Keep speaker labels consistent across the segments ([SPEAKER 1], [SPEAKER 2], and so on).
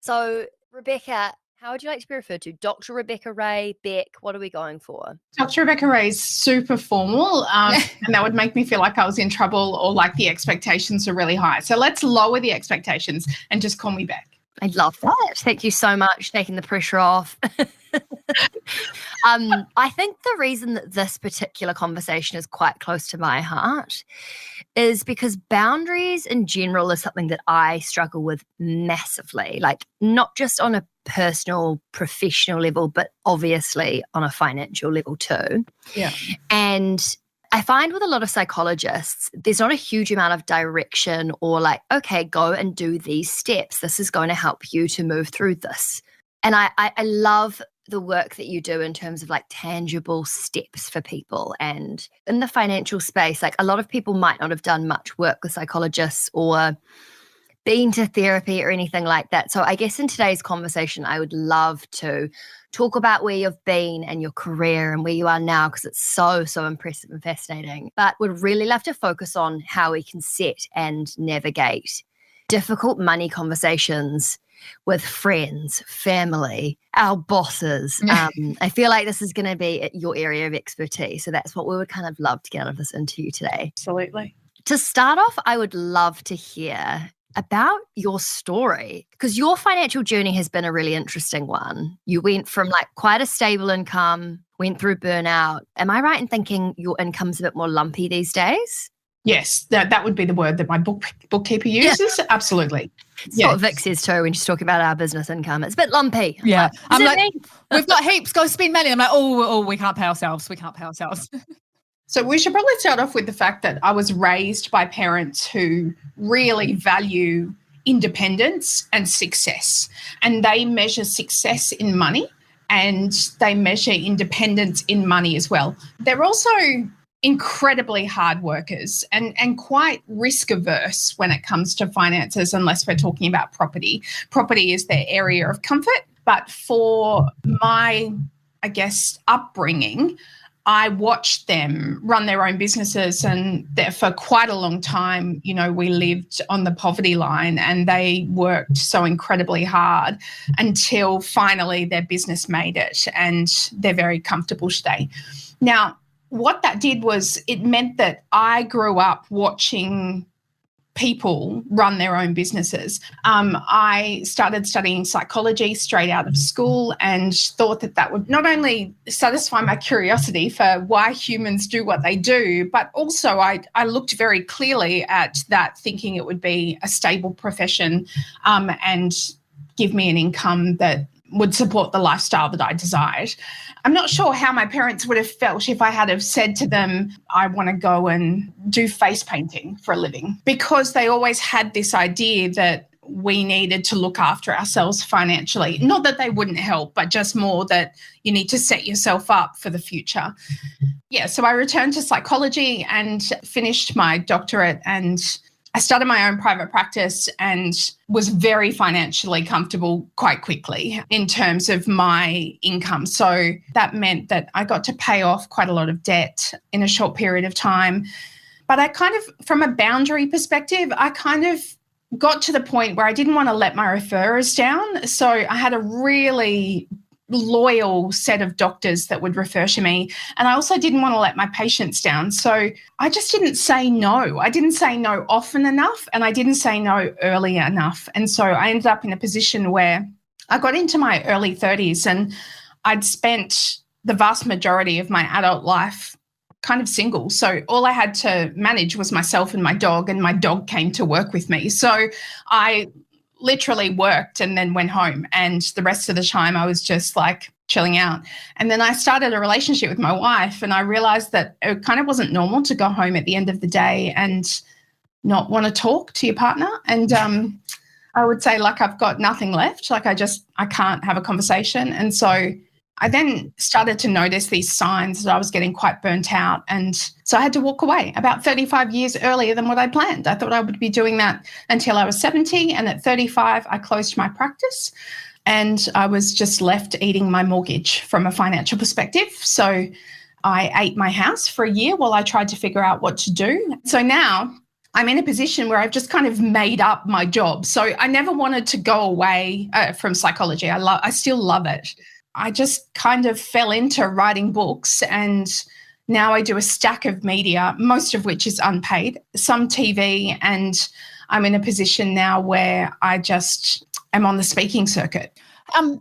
[SPEAKER 1] So, Rebecca, how would you like to be referred to? Dr. Rebecca Ray, Beck, what are we going for?
[SPEAKER 2] Dr. Rebecca Ray is super formal, and that would make me feel like I was in trouble or like the expectations are really high. So let's lower the expectations and just call me Beck.
[SPEAKER 1] I love that. Thank you so much, taking the pressure off. I think the reason that this particular conversation is quite close to my heart is because boundaries in general is something that I struggle with massively, like not just on a personal, professional level, but obviously on a financial level too.
[SPEAKER 2] Yeah.
[SPEAKER 1] And I find with a lot of psychologists, there's not a huge amount of direction or like, okay, go and do these steps. This is going to help you to move through this. And I love the work that you do in terms of like tangible steps for people. And in the financial space, like a lot of people might not have done much work with psychologists or been to therapy or anything like that. So I guess in today's conversation, I would love to talk about where you've been and your career and where you are now, because it's so impressive and fascinating. But would really love to focus on how we can set and navigate difficult money conversations with friends, family, our bosses. I feel like this is going to be your area of expertise. So that's what we would kind of love to get out of this interview today.
[SPEAKER 2] Absolutely.
[SPEAKER 1] To start off, I would love to hear about your story, because your financial journey has been a really interesting one. You went from like quite a stable income, went through burnout. Am I right in thinking your income's a bit more lumpy these days?
[SPEAKER 2] Yes, that would be the word that my bookkeeper uses. Yeah. Absolutely.
[SPEAKER 1] It's what Vic says too when she's talking about our business income. It's a bit lumpy.
[SPEAKER 3] Yeah. I'm like, we've got heaps, go spend money. I'm like, oh, we can't pay ourselves. We can't pay ourselves.
[SPEAKER 2] So we should probably start off with the fact that I was raised by parents who really value independence and success. And they measure success in money and they measure independence in money as well. They're also incredibly hard workers and quite risk averse when it comes to finances, unless we're talking about property. Property is their area of comfort. But for my, I guess, upbringing, I watched them run their own businesses, and for quite a long time, you know, we lived on the poverty line and they worked so incredibly hard until finally their business made it and they're very comfortable today. Now, what that did was it meant that I grew up watching people run their own businesses. I started studying psychology straight out of school and thought that would not only satisfy my curiosity for why humans do what they do, but also I looked very clearly at that, thinking it would be a stable profession and give me an income that would support the lifestyle that I desired. I'm not sure how my parents would have felt if I had have said to them, I want to go and do face painting for a living, because they always had this idea that we needed to look after ourselves financially. Not that they wouldn't help, but just more that you need to set yourself up for the future. Yeah, so I returned to psychology and finished my doctorate, and I started my own private practice and was very financially comfortable quite quickly in terms of my income. So that meant that I got to pay off quite a lot of debt in a short period of time. But I kind of, from a boundary perspective, I kind of got to the point where I didn't want to let my referrers down. So I had a really loyal set of doctors that would refer to me. And I also didn't want to let my patients down. So I just didn't say no. I didn't say no often enough, and I didn't say no early enough. And so I ended up in a position where I got into my early 30s and I'd spent the vast majority of my adult life kind of single. So all I had to manage was myself and my dog came to work with me. So I literally worked and then went home, and the rest of the time I was just like chilling out. And then I started a relationship with my wife, and I realized that it kind of wasn't normal to go home at the end of the day and not want to talk to your partner. And I would say, like, I've got nothing left. Like I can't have a conversation. And so I then started to notice these signs that I was getting quite burnt out. And so I had to walk away about 35 years earlier than what I planned. I thought I would be doing that until I was 70. And at 35, I closed my practice and I was just left eating my mortgage from a financial perspective. So I ate my house for a year while I tried to figure out what to do. So now I'm in a position where I've just kind of made up my job. So I never wanted to go away from psychology. I still love it. I just kind of fell into writing books, and now I do a stack of media, most of which is unpaid, some TV, and I'm in a position now where I just am on the speaking circuit.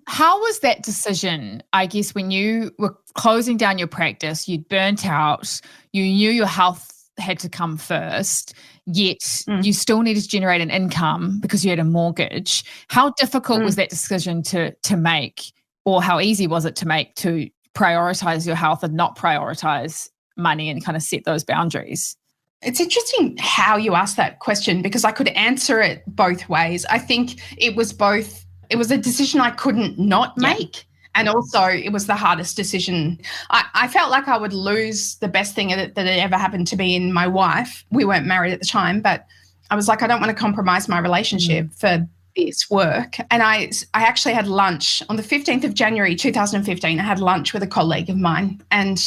[SPEAKER 3] How was that decision, I guess, when you were closing down your practice, you'd burnt out, you knew your health had to come first, yet you still needed to generate an income because you had a mortgage. How difficult was that decision to make, or how easy was it to make, to prioritize your health and not prioritize money and kind of set those boundaries?
[SPEAKER 2] It's interesting how you ask that question, because I could answer it both ways. I think it was both. It was a decision I couldn't not make. And also it was the hardest decision. I felt like I would lose the best thing that had ever happened to me in my wife. We weren't married at the time, but I was like, I don't want to compromise my relationship for this work. And I actually had lunch on the 15th of January, 2015. I had lunch with a colleague of mine, and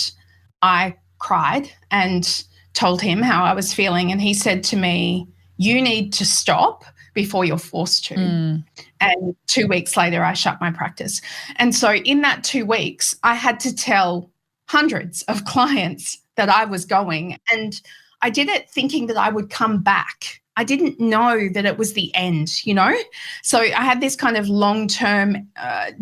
[SPEAKER 2] I cried and told him how I was feeling. And he said to me, you need to stop before you're forced to. And 2 weeks later, I shut my practice. And so in that 2 weeks, I had to tell hundreds of clients that I was going. And I did it thinking that I would come back. I didn't know that it was the end, you know? So I had this kind of long-term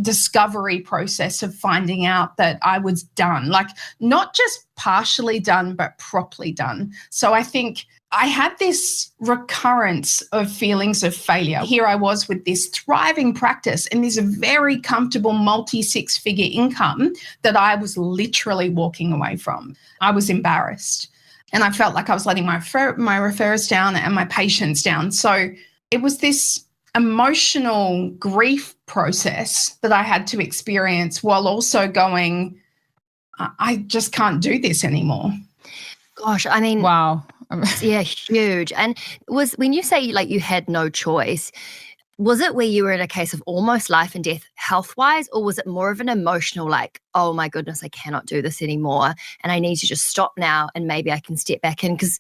[SPEAKER 2] discovery process of finding out that I was done, like not just partially done, but properly done. So I think I had this recurrence of feelings of failure. Here I was with this thriving practice and this very comfortable multi-six-figure income that I was literally walking away from. I was embarrassed. And I felt like I was letting my referrers down and my patients down. So it was this emotional grief process that I had to experience while also going, I just can't do this anymore.
[SPEAKER 1] Gosh, I mean,
[SPEAKER 3] wow.
[SPEAKER 1] Yeah, huge. And was when you say like you had no choice, was it where you were in a case of almost life and death health-wise, or was it more of an emotional like, oh my goodness, I cannot do this anymore and I need to just stop now and maybe I can step back in? Because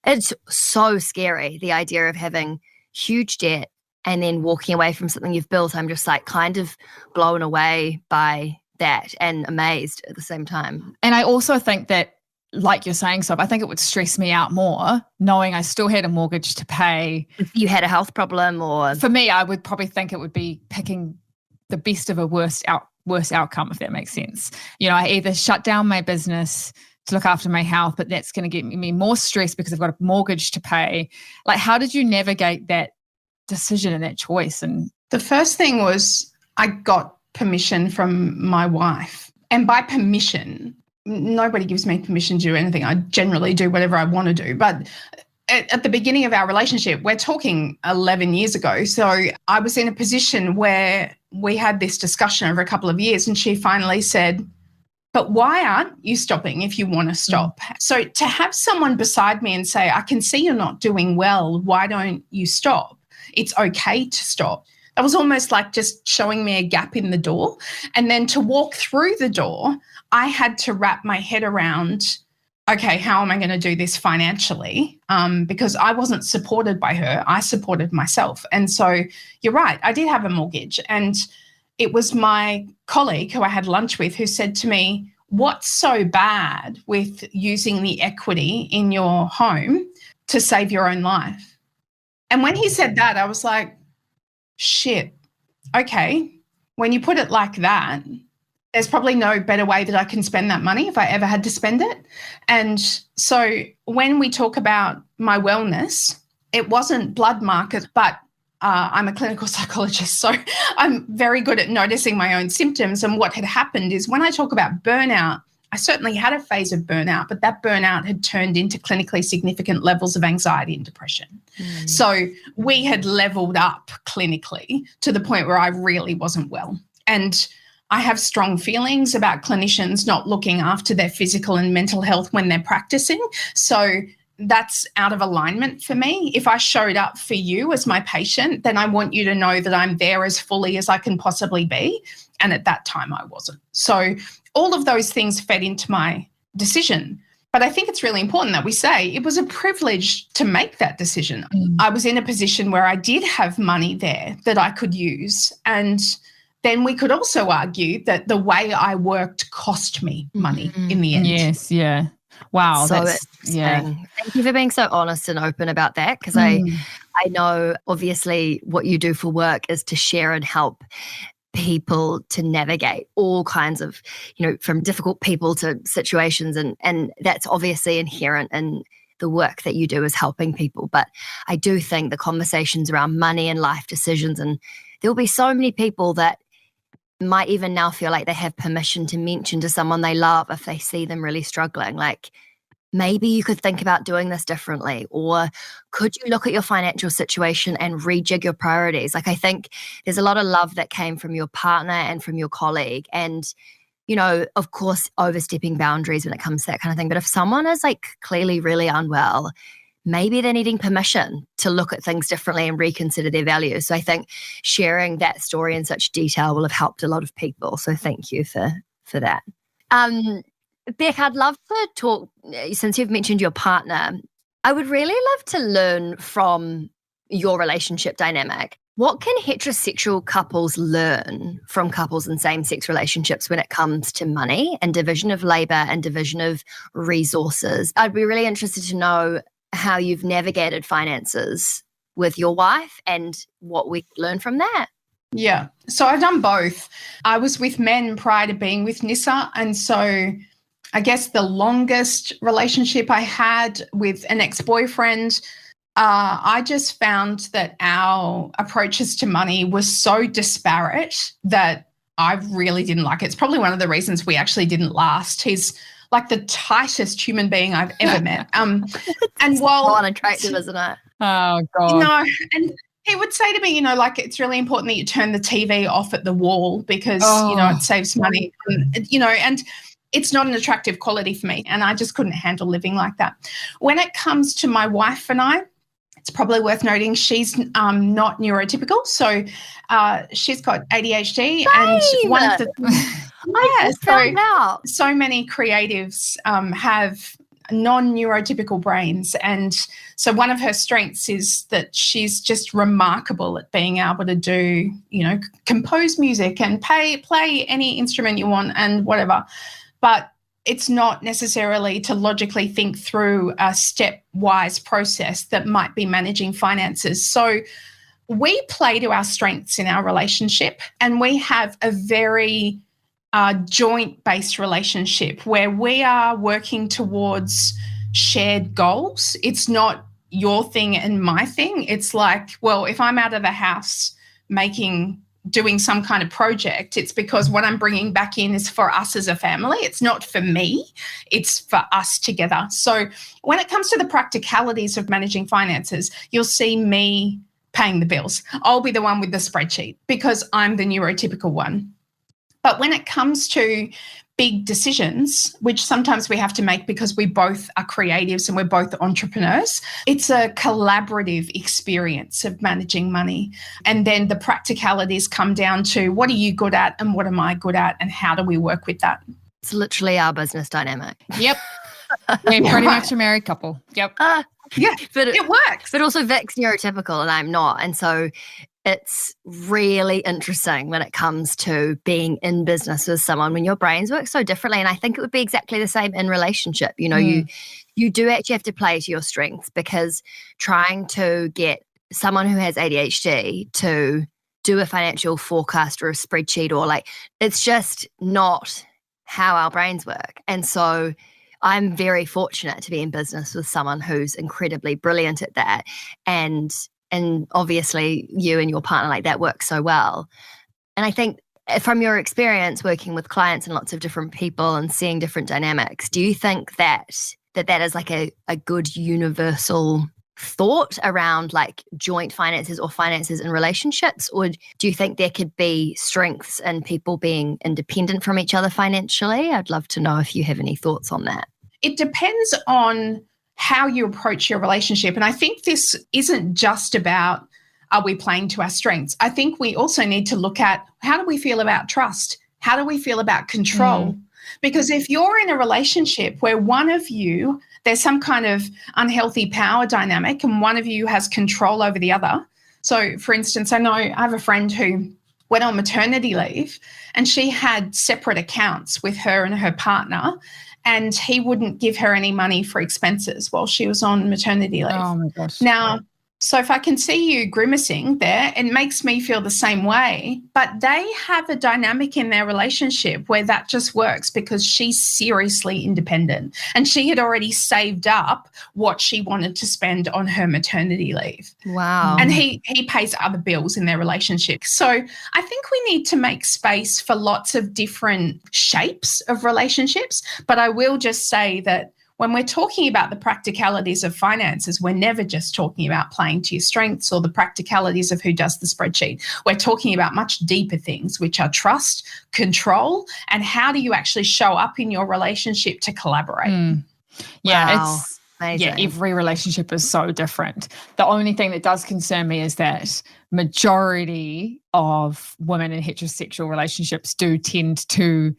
[SPEAKER 1] it's so scary, the idea of having huge debt and then walking away from something you've built. I'm just like kind of blown away by that and amazed at the same time.
[SPEAKER 3] And I also think that, like you're saying, so I think it would stress me out more knowing I still had a mortgage to pay.
[SPEAKER 1] If you had a health problem, or
[SPEAKER 3] for me, I would probably think it would be picking the best of a worse outcome, if that makes sense. You know, I either shut down my business to look after my health, but that's going to get me more stress because I've got a mortgage to pay. Like, how did you navigate that decision and that choice? And
[SPEAKER 2] the first thing was I got permission from my wife, and by permission, nobody gives me permission to do anything. I generally do whatever I want to do. But at the beginning of our relationship, we're talking 11 years ago. So I was in a position where we had this discussion over a couple of years, and she finally said, but why aren't you stopping if you want to stop? So to have someone beside me and say, I can see you're not doing well, why don't you stop? It's okay to stop. That was almost like just showing me a gap in the door. And then to walk through the door, I had to wrap my head around, okay, how am I going to do this financially? Because I wasn't supported by her. I supported myself. And so you're right, I did have a mortgage. And it was my colleague who I had lunch with who said to me, what's so bad with using the equity in your home to save your own life? And when he said that, I was like, shit, okay, when you put it like that, there's probably no better way that I can spend that money if I ever had to spend it. And so when we talk about my wellness, it wasn't blood markers, but I'm a clinical psychologist, so I'm very good at noticing my own symptoms. And what had happened is when I talk about burnout, I certainly had a phase of burnout, but that burnout had turned into clinically significant levels of anxiety and depression. So we had leveled up clinically to the point where I really wasn't well. And I have strong feelings about clinicians not looking after their physical and mental health when they're practicing. So that's out of alignment for me. If I showed up for you as my patient, then I want you to know that I'm there as fully as I can possibly be. And at that time, I wasn't. So all of those things fed into my decision. But I think it's really important that we say it was a privilege to make that decision. I was in a position where I did have money there that I could use. And then we could also argue that the way I worked cost me money in the end.
[SPEAKER 3] Yes, yeah. Wow.
[SPEAKER 1] So
[SPEAKER 3] That's
[SPEAKER 1] Thank you for being so honest and open about that, because I know obviously what you do for work is to share and help people to navigate all kinds of, from difficult people to situations. And that's obviously inherent in the work that you do, is helping people. But I do think the conversations around money and life decisions, and there'll be so many people that might even now feel like they have permission to mention to someone they love if they see them really struggling, like, maybe you could think about doing this differently, or could you look at your financial situation and rejig your priorities? Like, I think there's a lot of love that came from your partner and from your colleague, and, of course, overstepping boundaries when it comes to that kind of thing. But if someone is like clearly really unwell, maybe they're needing permission to look at things differently and reconsider their values. So I think sharing that story in such detail will have helped a lot of people. So thank you for that. Beck, I'd love to talk, since you've mentioned your partner, I would really love to learn from your relationship dynamic. What can heterosexual couples learn from couples in same-sex relationships when it comes to money and division of labor and division of resources? I'd be really interested to know how you've navigated finances with your wife and what we learn from that.
[SPEAKER 2] Yeah. So I've done both. I was with men prior to being with Nissa. And so I guess the longest relationship I had with an ex-boyfriend, I just found that our approaches to money was so disparate that I really didn't like it. It's probably one of the reasons we actually didn't last. He's like the tightest human being I've ever met. And while
[SPEAKER 1] unattractive, isn't it?
[SPEAKER 3] Oh, God.
[SPEAKER 2] And he would say to me, like, it's really important that you turn the TV off at the wall because, it saves money, and it's not an attractive quality for me. And I just couldn't handle living like that. When it comes to my wife and I, it's probably worth noting she's not neurotypical. So she's got ADHD.
[SPEAKER 1] Same.
[SPEAKER 2] And one of the so many creatives have non-neurotypical brains. And so one of her strengths is that she's just remarkable at being able to do, compose music and play any instrument you want and whatever. But it's not necessarily to logically think through a stepwise process that might be managing finances. So we play to our strengths in our relationship, and we have a very joint-based relationship where we are working towards shared goals. It's not your thing and my thing. It's like, well, if I'm out of the house doing some kind of project, it's because what I'm bringing back in is for us as a family. It's not for me. It's for us together. So when it comes to the practicalities of managing finances, you'll see me paying the bills. I'll be the one with the spreadsheet because I'm the neurotypical one. But when it comes to big decisions, which sometimes we have to make because we both are creatives and we're both entrepreneurs, it's a collaborative experience of managing money. And then the practicalities come down to what are you good at and what am I good at and how do we work with that?
[SPEAKER 1] It's literally our business dynamic.
[SPEAKER 3] Yep. We're pretty much a married couple. Yep.
[SPEAKER 2] Yeah, but it works.
[SPEAKER 1] But also Vic's neurotypical and I'm not. And so it's really interesting when it comes to being in business with someone when your brains work so differently. And I think it would be exactly the same in relationship. You do actually have to play to your strengths, because trying to get someone who has ADHD to do a financial forecast or a spreadsheet it's just not how our brains work. And so I'm very fortunate to be in business with someone who's incredibly brilliant at that. And obviously you and your partner like that work so well. And I think from your experience working with clients and lots of different people and seeing different dynamics, do you think that is like a good universal thought around like joint finances or finances in relationships? Or do you think there could be strengths in people being independent from each other financially? I'd love to know if you have any thoughts on that.
[SPEAKER 2] It depends on how you approach your relationship. And I think this isn't just about are we playing to our strengths. I think we also need to look at how do we feel about trust? How do we feel about control? Because if you're in a relationship where one of you, there's some kind of unhealthy power dynamic and one of you has control over the other. So, for instance, I have a friend who went on maternity leave and she had separate accounts with her and her partner, and he wouldn't give her any money for expenses while she was on maternity leave.
[SPEAKER 3] Oh, my gosh.
[SPEAKER 2] Now, so if I can see you grimacing there, it makes me feel the same way. But they have a dynamic in their relationship where that just works because she's seriously independent and she had already saved up what she wanted to spend on her maternity leave.
[SPEAKER 1] Wow.
[SPEAKER 2] And he pays other bills in their relationship. So I think we need to make space for lots of different shapes of relationships. But I will just say that when we're talking about the practicalities of finances, we're never just talking about playing to your strengths or the practicalities of who does the spreadsheet. We're talking about much deeper things, which are trust, control, and how do you actually show up in your relationship to collaborate.
[SPEAKER 3] Yeah,
[SPEAKER 1] Wow. Amazing.
[SPEAKER 3] every relationship is so different. The only thing that does concern me is that majority of women in heterosexual relationships do tend to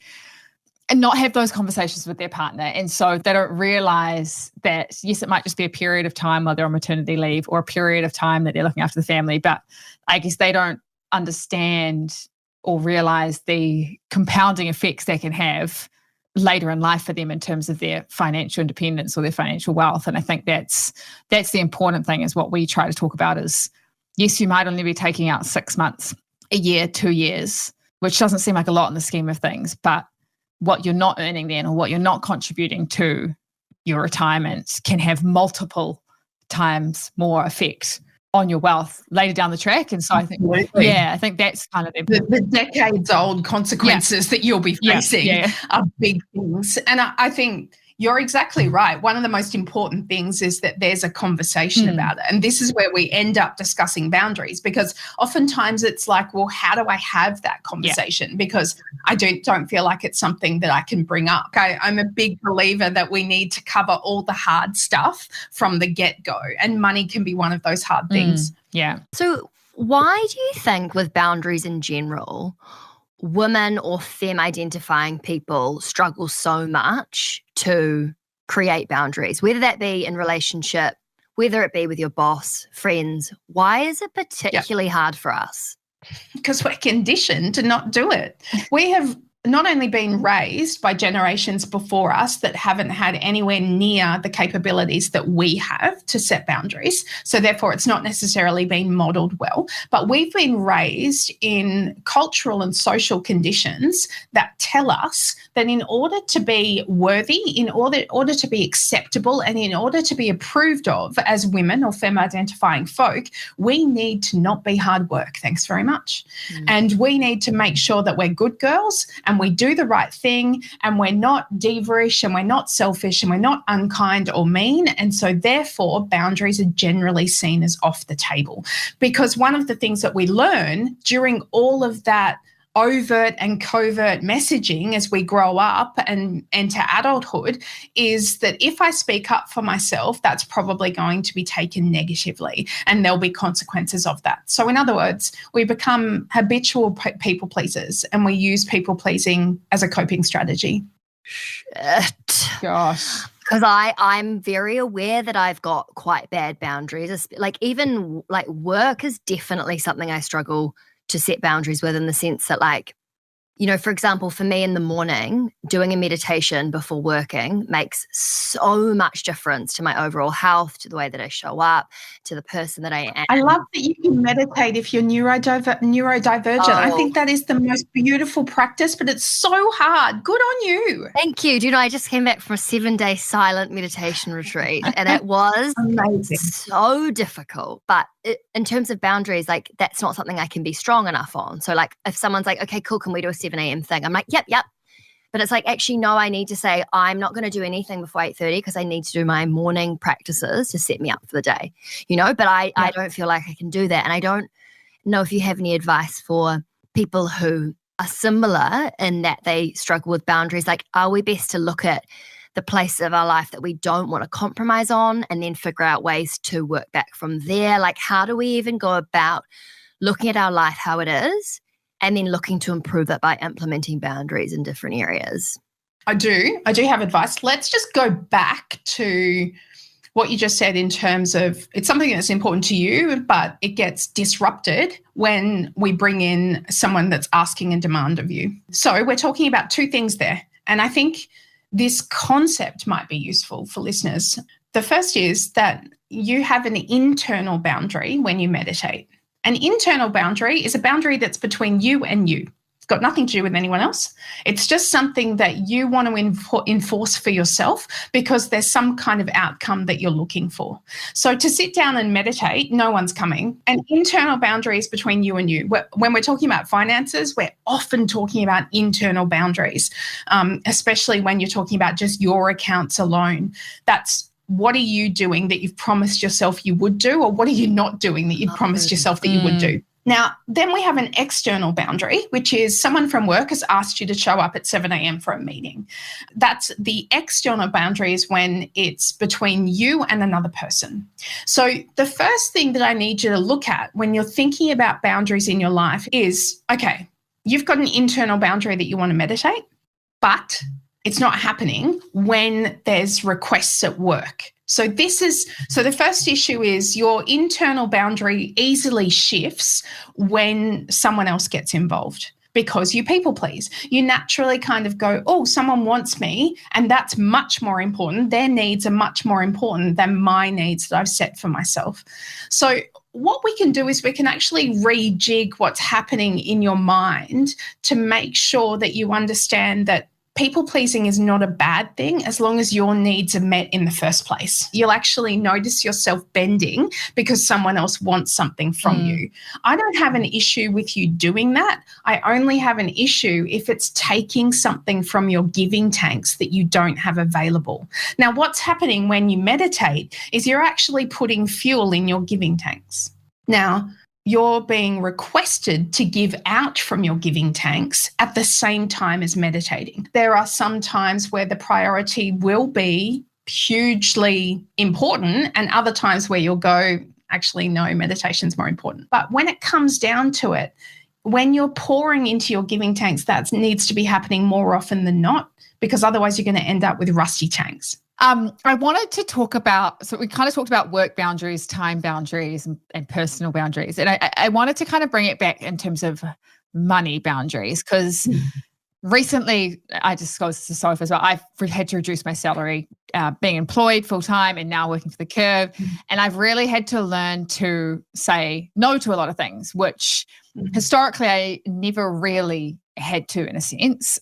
[SPEAKER 3] and not have those conversations with their partner. And so they don't realize that, yes, it might just be a period of time while they're on maternity leave or a period of time that they're looking after the family, but I guess they don't understand or realize the compounding effects they can have later in life for them in terms of their financial independence or their financial wealth. And I think that's the important thing, is what we try to talk about is, yes, you might only be taking out 6 months, a year, 2 years, which doesn't seem like a lot in the scheme of things, but what you're not earning then or what you're not contributing to your retirement can have multiple times more effect on your wealth later down the track. And so I think, I think that's kind of
[SPEAKER 2] the decades-old consequences that you'll be facing are big things. And I think you're exactly right. One of the most important things is that there's a conversation about it. And this is where we end up discussing boundaries, because oftentimes it's like, well, how do I have that conversation? Because I don't feel like it's something that I can bring up. I'm a big believer that we need to cover all the hard stuff from the get-go, and money can be one of those hard things.
[SPEAKER 3] Yeah.
[SPEAKER 1] So why do you think with boundaries in general, women or femme identifying people struggle so much to create boundaries, whether that be in relationship, whether it be with your boss, friends? Why is it particularly hard for us?
[SPEAKER 2] Because we're conditioned to not do it. We have not only been raised by generations before us that haven't had anywhere near the capabilities that we have to set boundaries, so therefore it's not necessarily been modelled well, but we've been raised in cultural and social conditions that tell us that in order to be worthy, in order to be acceptable, and in order to be approved of as women or femme-identifying folk, we need to not be hard work, thanks very much. And we need to make sure that we're good girls and we do the right thing, and we're not diva-ish, and we're not selfish, and we're not unkind or mean. And so therefore boundaries are generally seen as off the table, because one of the things that we learn during all of that overt and covert messaging as we grow up and enter adulthood is that if I speak up for myself, that's probably going to be taken negatively and there'll be consequences of that. So in other words, we become habitual people pleasers and we use people pleasing as a coping strategy.
[SPEAKER 1] Shit.
[SPEAKER 3] Gosh.
[SPEAKER 1] Because I'm very aware that I've got quite bad boundaries. Like even like work is definitely something I struggle to set boundaries with, in the sense that, like, you know, for example, for me in the morning, doing a meditation before working makes so much difference to my overall health, to the way that I show up, to the person that I am.
[SPEAKER 2] I love that you can meditate if you're neurodivergent. I think that is the most beautiful practice, but it's so hard. Good on you.
[SPEAKER 1] Thank you. Do you know, I just came back from a 7-day silent meditation retreat, and it was
[SPEAKER 2] amazing,
[SPEAKER 1] so difficult. But in terms of boundaries, like, that's not something I can be strong enough on. So like if someone's like, okay, cool, can we do a 7 a.m. thing? I'm like, yep. But it's like, actually, no, I need to say I'm not going to do anything before 8:30 because I need to do my morning practices to set me up for the day, you know, but I don't feel like I can do that. And I don't know if you have any advice for people who are similar in that they struggle with boundaries. Like, are we best to look at the place of our life that we don't want to compromise on and then figure out ways to work back from there? Like, how do we even go about looking at our life how it is and then looking to improve it by implementing boundaries in different areas?
[SPEAKER 2] I do have advice. Let's just go back to what you just said in terms of it's something that's important to you, but it gets disrupted when we bring in someone that's asking a demand of you. So we're talking about two things there. And I think this concept might be useful for listeners. The first is that you have an internal boundary when you meditate. An internal boundary is a boundary that's between you and you. It's got nothing to do with anyone else. It's just something that you want to enforce for yourself because there's some kind of outcome that you're looking for. So to sit down and meditate, no one's coming. An internal boundary is between you and you. When we're talking about finances, we're often talking about internal boundaries, especially when you're talking about just your accounts alone. That's what are you doing that you've promised yourself you would do, or what are you not doing that you've promised yourself that you would do? Now, then we have an external boundary, which is someone from work has asked you to show up at 7 a.m. for a meeting. That's the external boundary is when it's between you and another person. So the first thing that I need you to look at when you're thinking about boundaries in your life is, okay, you've got an internal boundary that you want to meditate, but it's not happening when there's requests at work. So the first issue is your internal boundary easily shifts when someone else gets involved because you people please. You naturally kind of go, oh, someone wants me, and that's much more important. Their needs are much more important than my needs that I've set for myself. So what we can do is we can actually rejig what's happening in your mind to make sure that you understand that people-pleasing is not a bad thing as long as your needs are met in the first place. You'll actually notice yourself bending because someone else wants something from you. I don't have an issue with you doing that. I only have an issue if it's taking something from your giving tanks that you don't have available. Now, what's happening when you meditate is you're actually putting fuel in your giving tanks. Now, you're being requested to give out from your giving tanks at the same time as meditating. There are some times where the priority will be hugely important and other times where you'll go, actually, no, meditation's more important. But when it comes down to it, when you're pouring into your giving tanks, that needs to be happening more often than not, because otherwise you're going to end up with rusty tanks.
[SPEAKER 3] I wanted to talk about, so we kind of talked about work boundaries, time boundaries, and personal boundaries. And I wanted to kind of bring it back in terms of money boundaries, because recently I disclosed to Sophie as well, I've had to reduce my salary, being employed full-time and now working for the Curve. And I've really had to learn to say no to a lot of things, which historically I never really had to, in a sense.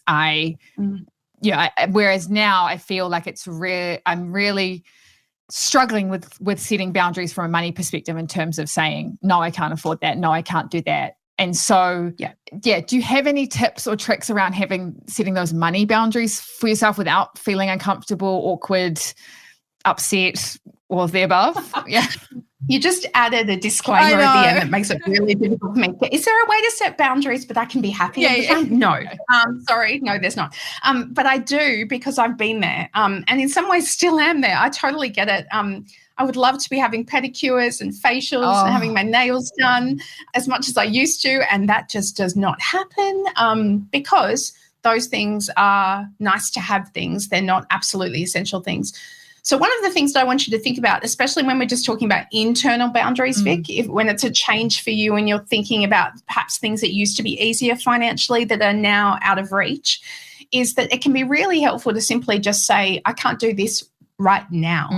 [SPEAKER 3] Whereas now I feel like I'm really struggling with setting boundaries from a money perspective in terms of saying, no, I can't afford that. No, I can't do that. And so, do you have any tips or tricks around setting those money boundaries for yourself without feeling uncomfortable, awkward, upset, all of the above? Yeah.
[SPEAKER 2] You just added a disclaimer at the end that makes it really difficult for me. Is there a way to set boundaries but I can be happy? No. Sorry, no, there's not. But I do, because I've been there, and in some ways still am there. I totally get it. I would love to be having pedicures and facials and having my nails done as much as I used to, and that just does not happen because those things are nice to have things. They're not absolutely essential things. So one of the things that I want you to think about, especially when we're just talking about internal boundaries, Vic, when it's a change for you and you're thinking about perhaps things that used to be easier financially that are now out of reach, is that it can be really helpful to simply just say, I can't do this right now.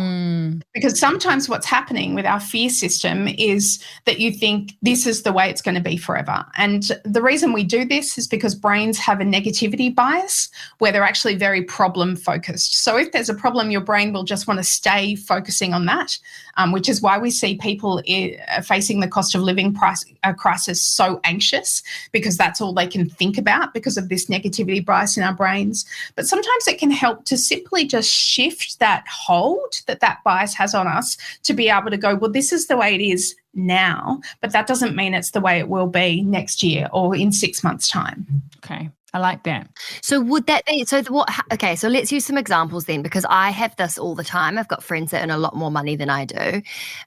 [SPEAKER 2] Because sometimes what's happening with our fear system is that you think this is the way it's going to be forever. And the reason we do this is because brains have a negativity bias where they're actually very problem focused. So if there's a problem, your brain will just want to stay focusing on that, which is why we see people facing the cost of living crisis so anxious, because that's all they can think about because of this negativity bias in our brains. But sometimes it can help to simply just shift that hold that bias has on us to be able to go, well, this is the way it is now, but that doesn't mean it's the way it will be next year or in 6 months' time.
[SPEAKER 3] Okay. I like that.
[SPEAKER 1] So would that be, so let's use some examples then, because I have this all the time. I've got friends that earn a lot more money than I do.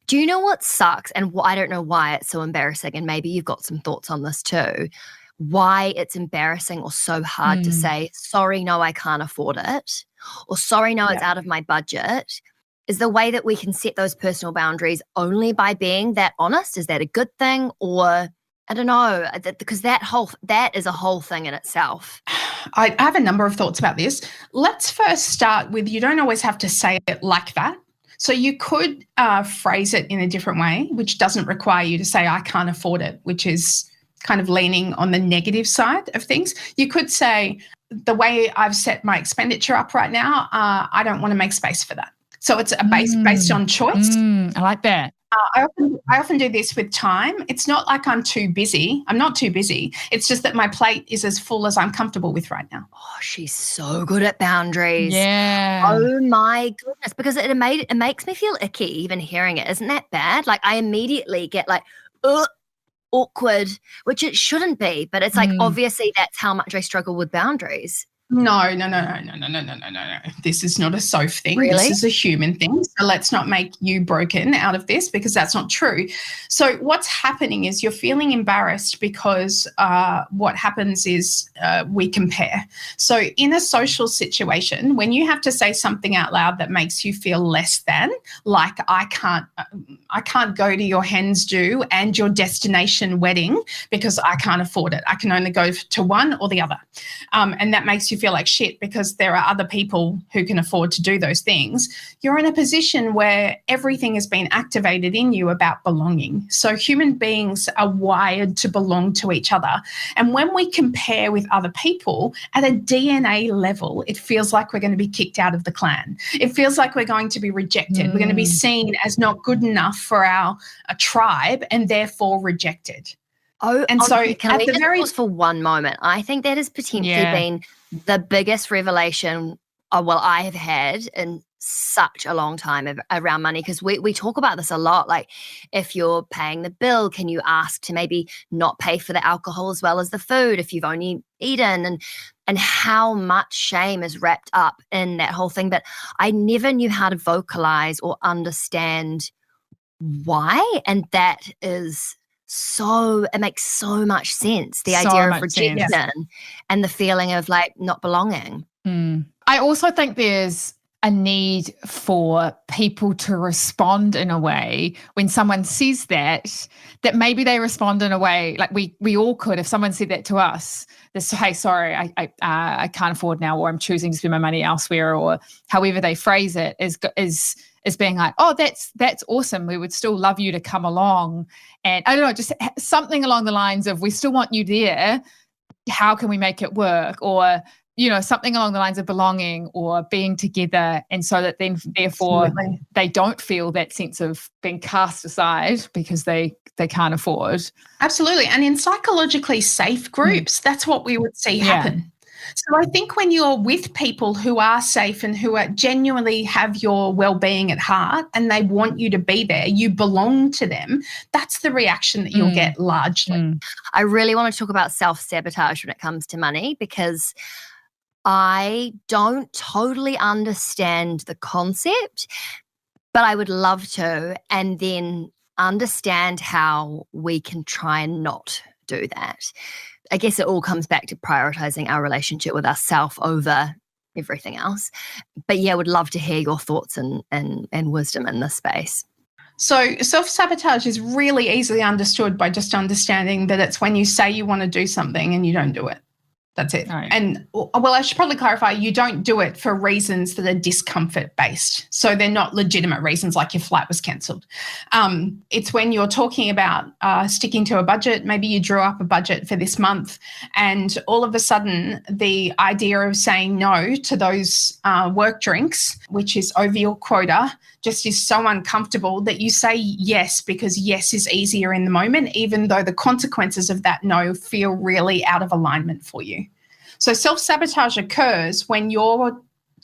[SPEAKER 1] Do you know what sucks? And I don't know why it's so embarrassing, and maybe you've got some thoughts on this too. why it's embarrassing or so hard to say, sorry, no, I can't afford it, or sorry, no, it's out of my budget, is the way that we can set those personal boundaries only by being that honest. Is that a good thing? Or I don't know, because that is a whole thing in itself.
[SPEAKER 2] I have a number of thoughts about this. Let's first start with, you don't always have to say it like that. So you could phrase it in a different way, which doesn't require you to say, I can't afford it, which is kind of leaning on the negative side of things. You could say, the way I've set my expenditure up right now, I don't want to make space for that. So it's based on choice.
[SPEAKER 3] I like that.
[SPEAKER 2] I often do this with time. It's not like I'm too busy. I'm not too busy. It's just that my plate is as full as I'm comfortable with right now.
[SPEAKER 1] Oh, she's so good at boundaries.
[SPEAKER 3] Yeah.
[SPEAKER 1] Oh my goodness. Because it makes me feel icky even hearing it. Isn't that bad? Like I immediately get like, awkward, which it shouldn't be. But it's like, obviously that's how much I struggle with boundaries.
[SPEAKER 2] No. This is not a Soph thing.
[SPEAKER 1] Really?
[SPEAKER 2] This is a human thing. So let's not make you broken out of this, because that's not true. So what's happening is you're feeling embarrassed because what happens is we compare. So in a social situation, when you have to say something out loud that makes you feel less than, like I can't go to your hen's do and your destination wedding because I can't afford it. I can only go to one or the other. And that makes you feel like shit because there are other people who can afford to do those things. You're in a position where everything has been activated in you about belonging. So human beings are wired to belong to each other. And when we compare with other people at a DNA level, it feels like we're going to be kicked out of the clan. It feels like we're going to be rejected. We're going to be seen as not good enough for our tribe and therefore rejected.
[SPEAKER 1] Oh,
[SPEAKER 2] and so
[SPEAKER 1] can
[SPEAKER 2] at
[SPEAKER 1] we
[SPEAKER 2] the
[SPEAKER 1] just
[SPEAKER 2] very
[SPEAKER 1] pause for one moment? I think that has potentially been the biggest revelation I have had in such a long time around money, because we talk about this a lot. Like, if you're paying the bill, can you ask to maybe not pay for the alcohol as well as the food if you've only eaten, and how much shame is wrapped up in that whole thing. But I never knew how to vocalize or understand why, and that is it makes so much sense. The idea of rejection and the feeling of like not belonging.
[SPEAKER 3] I also think there's a need for people to respond in a way when someone says that maybe they respond in a way like we all could, if someone said that to us, this, hey, sorry, I can't afford now, or I'm choosing to spend my money elsewhere, or however they phrase it is being like, oh, that's awesome. We would still love you to come along. And I don't know, just something along the lines of, we still want you there. How can we make it work? Or, something along the lines of belonging or being together. And so that then therefore they don't feel that sense of being cast aside because they can't afford.
[SPEAKER 2] Absolutely. And in psychologically safe groups, that's what we would see happen. So I think when you're with people who are safe and who are genuinely have your well-being at heart and they want you to be there, you belong to them, that's the reaction that you'll get largely.
[SPEAKER 1] I really want to talk about self-sabotage when it comes to money, because I don't totally understand the concept, but I would love to, and then understand how we can try and not do that. I guess it all comes back to prioritizing our relationship with ourselves over everything else. But yeah, I would love to hear your thoughts and wisdom in this space.
[SPEAKER 2] So self-sabotage is really easily understood by just understanding that it's when you say you want to do something and you don't do it. That's it.
[SPEAKER 3] Right.
[SPEAKER 2] And, well, I should probably clarify, you don't do it for reasons that are discomfort-based. So they're not legitimate reasons like your flight was cancelled. It's when you're talking about sticking to a budget. Maybe you drew up a budget for this month and all of a sudden the idea of saying no to those work drinks, which is over your quota, just is so uncomfortable that you say yes because yes is easier in the moment, even though the consequences of that no feel really out of alignment for you. So self-sabotage occurs when you're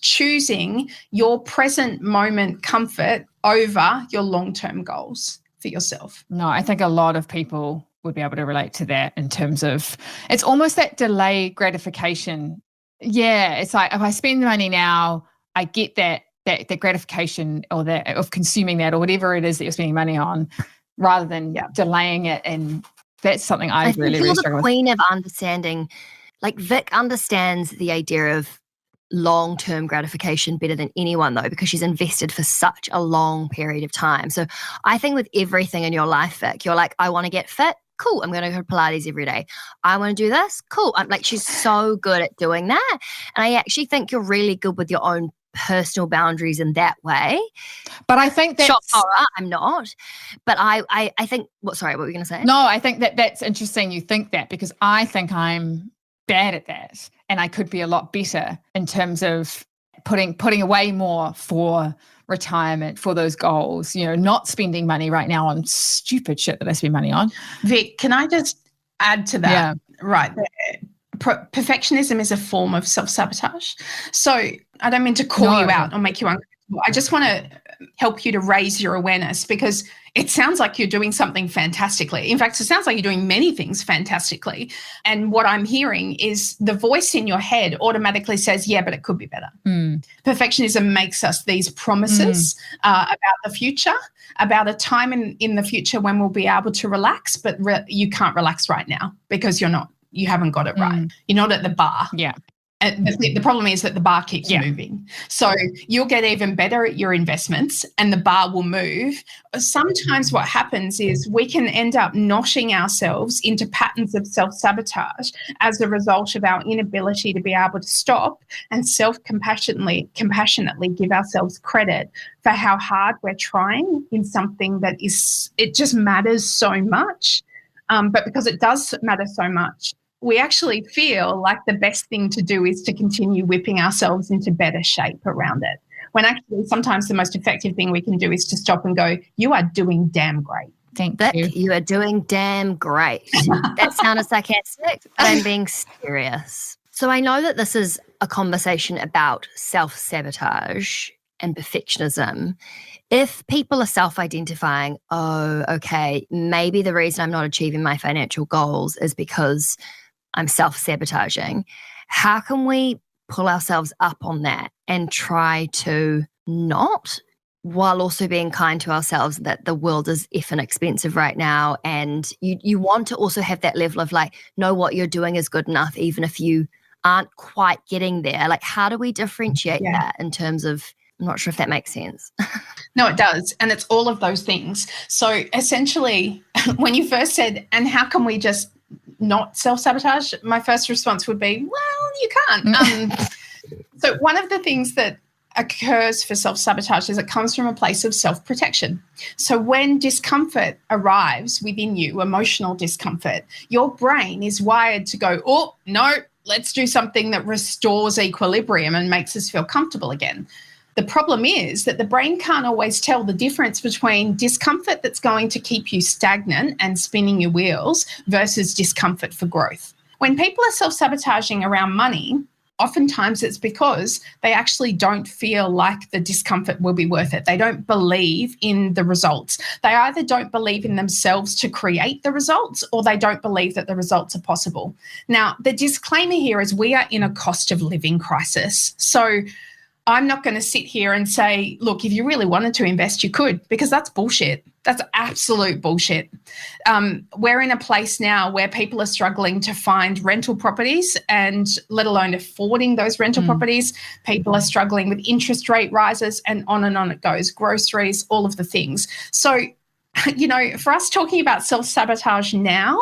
[SPEAKER 2] choosing your present moment comfort over your long-term goals for yourself.
[SPEAKER 3] No, I think a lot of people would be able to relate to that in terms of, it's almost that delay gratification. Yeah, it's like, if I spend the money now, I get that gratification or that of consuming that or whatever it is that you're spending money on, rather than delaying it and That's something I
[SPEAKER 1] think
[SPEAKER 3] really,
[SPEAKER 1] you're
[SPEAKER 3] really
[SPEAKER 1] the
[SPEAKER 3] struggle with.
[SPEAKER 1] queen of understanding. Like Vic understands the idea of long-term gratification better than anyone, though, because she's invested for such a long period of time. So I think with everything in your life, Vic, you're like, I want to get fit. Cool. I'm going to go to Pilates every day. I want to do this. Cool. I'm like, she's so good at doing that. And I actually think you're really good with your own personal boundaries in that way.
[SPEAKER 3] But I think that's...
[SPEAKER 1] Shock horror, I'm not. But I think, sorry, what were you going to say?
[SPEAKER 3] No, I think that's interesting you think that, because I think I'm bad at that, and I could be a lot better in terms of putting away more for retirement, for those goals, not spending money right now on stupid shit that I spend money on.
[SPEAKER 2] Vic, can I just add to that?
[SPEAKER 3] Yeah.
[SPEAKER 2] Right. Perfectionism is a form of self-sabotage. So I don't mean to call you out or make you uncomfortable. I just want to help you to raise your awareness, because it sounds like you're doing something fantastically. In fact, it sounds like you're doing many things fantastically. And what I'm hearing is the voice in your head automatically says, yeah, but it could be better. Perfectionism makes us these promises about the future, about a time in the future when we'll be able to relax, but you can't relax right now because you haven't got it right. You're not at the bar.
[SPEAKER 3] Yeah.
[SPEAKER 2] And the problem is that the bar keeps moving. So you'll get even better at your investments and the bar will move. Sometimes what happens is we can end up knotting ourselves into patterns of self-sabotage as a result of our inability to be able to stop and compassionately give ourselves credit for how hard we're trying in something that it just matters so much. But because it does matter so much, we actually feel like the best thing to do is to continue whipping ourselves into better shape around it. When actually sometimes the most effective thing we can do is to stop and go, you are doing damn great.
[SPEAKER 3] Thank
[SPEAKER 1] Vic,
[SPEAKER 3] you.
[SPEAKER 1] you are doing damn great. That sounded sarcastic, but I'm being serious. So I know that this is a conversation about self-sabotage and perfectionism. If people are self-identifying, oh, okay, maybe the reason I'm not achieving my financial goals is because I'm self-sabotaging, how can we pull ourselves up on that and try to not, while also being kind to ourselves that the world is effing expensive right now, and you want to also have that level of like, know what you're doing is good enough even if you aren't quite getting there. Like, how do we differentiate that in terms of, I'm not sure if that makes sense.
[SPEAKER 2] No, it does. And it's all of those things. So essentially, when you first said, and how can we just not self-sabotage? My first response would be, well, you can't. So one of the things that occurs for self-sabotage is it comes from a place of self-protection. So when discomfort arrives within you, emotional discomfort, your brain is wired to go, oh, no, let's do something that restores equilibrium and makes us feel comfortable again. The problem is that the brain can't always tell the difference between discomfort that's going to keep you stagnant and spinning your wheels versus discomfort for growth. When people are self-sabotaging around money, oftentimes it's because they actually don't feel like the discomfort will be worth it. They don't believe in the results. They either don't believe in themselves to create the results, or they don't believe that the results are possible. Now, the disclaimer here is we are in a cost of living crisis. So I'm not going to sit here and say, look, if you really wanted to invest, you could, because that's bullshit. That's absolute bullshit. We're in a place now where people are struggling to find rental properties, and let alone affording those rental properties. People are struggling with interest rate rises, and on it goes. Groceries, all of the things. So, for us talking about self-sabotage now,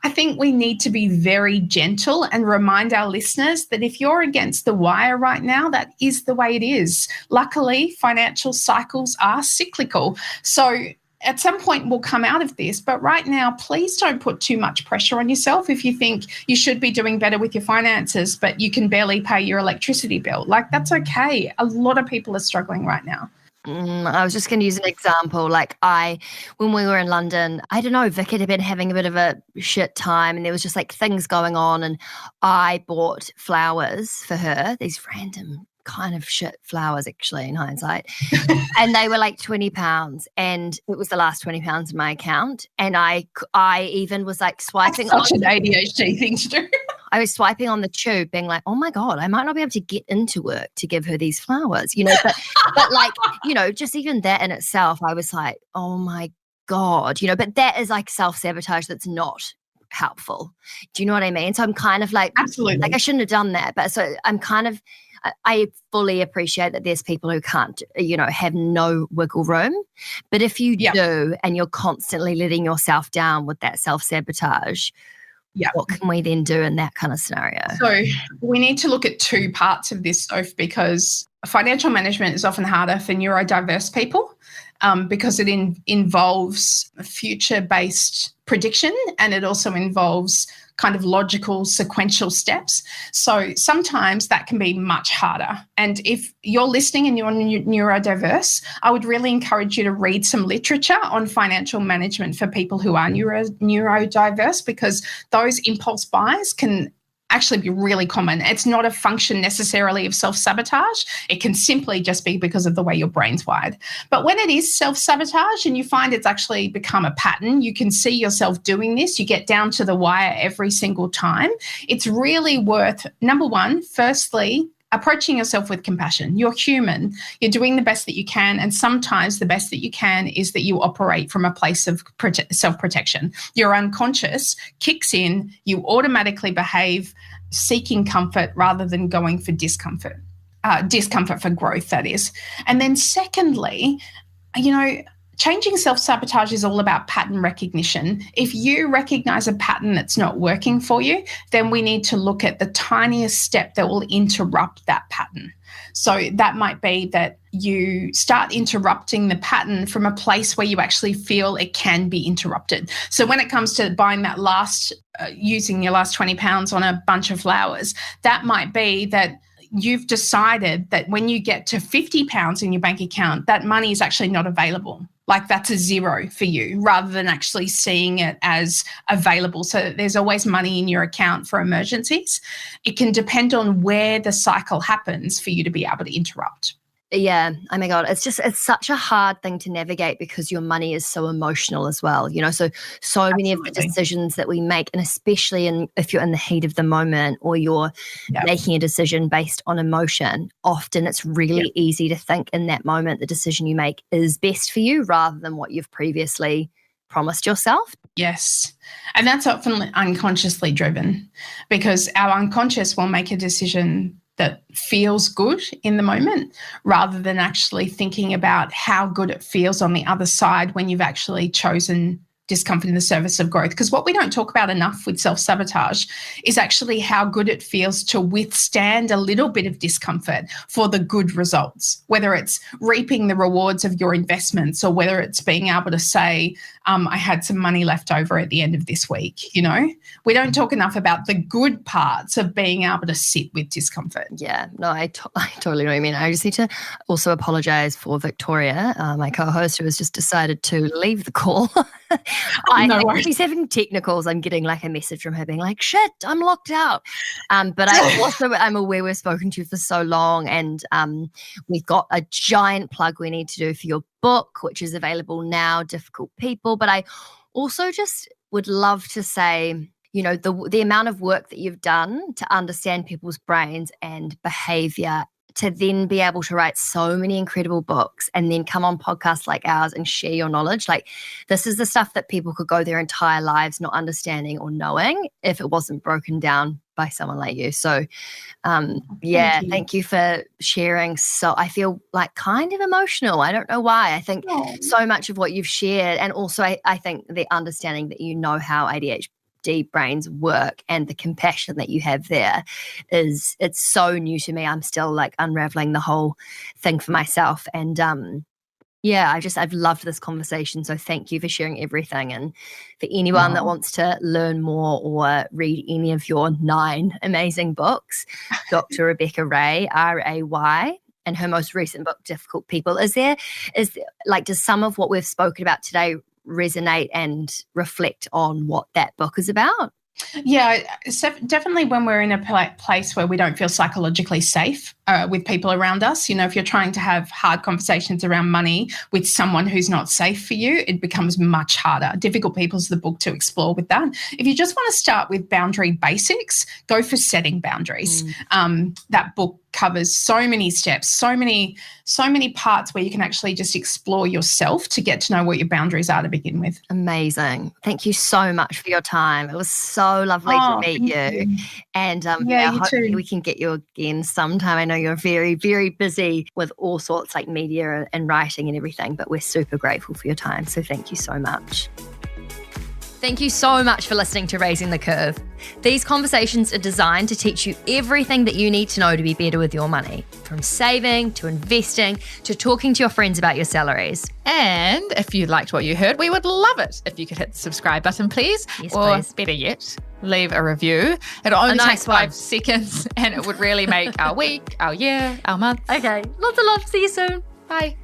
[SPEAKER 2] I think we need to be very gentle and remind our listeners that if you're against the wire right now, that is the way it is. Luckily, financial cycles are cyclical. So at some point we'll come out of this, but right now, please don't put too much pressure on yourself if you think you should be doing better with your finances, but you can barely pay your electricity bill. Like, that's okay. A lot of people are struggling right now.
[SPEAKER 1] I was just going to use an example. Like when we were in London, I don't know, Vic had been having a bit of a shit time, and there was just like things going on, and I bought flowers for her, these random kind of shit flowers actually in hindsight, and they were like £20, and it was the last £20 in my account, and I even was like swiping.
[SPEAKER 2] That's such an ADHD thing to do.
[SPEAKER 1] I was swiping on the tube being like, oh my God, I might not be able to get into work to give her these flowers, but like, just even that in itself, I was like, oh my God, but that is like self-sabotage that's not helpful. Do you know what I mean? So I'm kind of like,
[SPEAKER 2] Absolutely.
[SPEAKER 1] like I shouldn't have done that. But so I'm kind of, I fully appreciate that there's people who can't, have no wiggle room. But if you do, and you're constantly letting yourself down with that self-sabotage, what can we then do in that kind of scenario?
[SPEAKER 2] So we need to look at two parts of this, Soph, because financial management is often harder for neurodiverse people because it involves future-based prediction, and it also involves kind of logical sequential steps. So sometimes that can be much harder. And if you're listening and you're neurodiverse, I would really encourage you to read some literature on financial management for people who are neurodiverse, because those impulse buys can actually be really common. It's not a function necessarily of self-sabotage. It can simply just be because of the way your brain's wired. But when it is self-sabotage and you find it's actually become a pattern, you can see yourself doing this, you get down to the wire every single time, it's really worth, number one, firstly, approaching yourself with compassion. You're human. You're doing the best that you can. And sometimes the best that you can is that you operate from a place of self-protection. Your unconscious kicks in. You automatically behave seeking comfort rather than going for discomfort. Discomfort for growth, that is. And then secondly, changing self-sabotage is all about pattern recognition. If you recognize a pattern that's not working for you, then we need to look at the tiniest step that will interrupt that pattern. So that might be that you start interrupting the pattern from a place where you actually feel it can be interrupted. So when it comes to buying that using your last 20 pounds on a bunch of flowers, that might be that you've decided that when you get to 50 pounds in your bank account, that money is actually not available. Like that's a zero for you, rather than actually seeing it as available. So that there's always money in your account for emergencies. It can depend on where the cycle happens for you to be able to interrupt.
[SPEAKER 1] Yeah. Oh my God. It's such a hard thing to navigate because your money is so emotional as well. So many of the decisions that we make, and especially if you're in the heat of the moment or you're making a decision based on emotion, often it's really easy to think in that moment the decision you make is best for you rather than what you've previously promised yourself.
[SPEAKER 2] Yes. And that's often unconsciously driven, because our unconscious will make a decision that feels good in the moment rather than actually thinking about how good it feels on the other side when you've actually chosen discomfort in the service of growth. Because what we don't talk about enough with self-sabotage is actually how good it feels to withstand a little bit of discomfort for the good results, whether it's reaping the rewards of your investments or whether it's being able to say, I had some money left over at the end of this week. We don't talk enough about the good parts of being able to sit with discomfort.
[SPEAKER 1] Yeah, no, I totally know what you mean. I just need to also apologize for Victoria, my co-host, who has just decided to leave the call. She's having technicals. I'm getting like a message from her being like, shit, I'm locked out. But I'm aware we've spoken to you for so long, and we've got a giant plug we need to do for your book, which is available now, Difficult People. But I also just would love to say, the amount of work that you've done to understand people's brains and behavior, to then be able to write so many incredible books and then come on podcasts like ours and share your knowledge. Like, this is the stuff that people could go their entire lives not understanding or knowing if it wasn't broken down by someone like you. So thank you for sharing. So I feel like kind of emotional. I don't know why. I think so much of what you've shared, and also I think the understanding that how ADHD brains work and the compassion that you have there it's so new to me. I'm still like unraveling the whole thing for myself. And I've loved this conversation. So thank you for sharing everything. And for anyone that wants to learn more or read any of your 9 amazing books, Dr. Rebecca Ray, R-A-Y, and her most recent book, Difficult People. Does some of what we've spoken about today resonate and reflect on what that book is about?
[SPEAKER 2] Yeah, definitely when we're in a place where we don't feel psychologically safe with people around us. If you're trying to have hard conversations around money with someone who's not safe for you, it becomes much harder. Difficult People is the book to explore with that. If you just want to start with boundary basics, go for setting boundaries. That book covers so many steps, so many parts where you can actually just explore yourself to get to know what your boundaries are to begin with.
[SPEAKER 1] Amazing. Thank you so much for your time. It was so lovely to meet you. And
[SPEAKER 2] you
[SPEAKER 1] hopefully
[SPEAKER 2] too.
[SPEAKER 1] we can get you again sometime. I know you're very, very busy with all sorts like media and writing and everything, but we're super grateful for your time. So thank you so much. Thank you so much for listening to Raising the Curve. These conversations are designed to teach you everything that you need to know to be better with your money, from saving to investing to talking to your friends about your salaries.
[SPEAKER 3] And if you liked what you heard, we would love it if you could hit the subscribe button, please.
[SPEAKER 1] Yes,
[SPEAKER 3] or
[SPEAKER 1] please.
[SPEAKER 3] Better yet, leave a review. It only takes 5 seconds and it would really make our week, our year, our month.
[SPEAKER 1] Okay. Lots of love. See you soon.
[SPEAKER 3] Bye.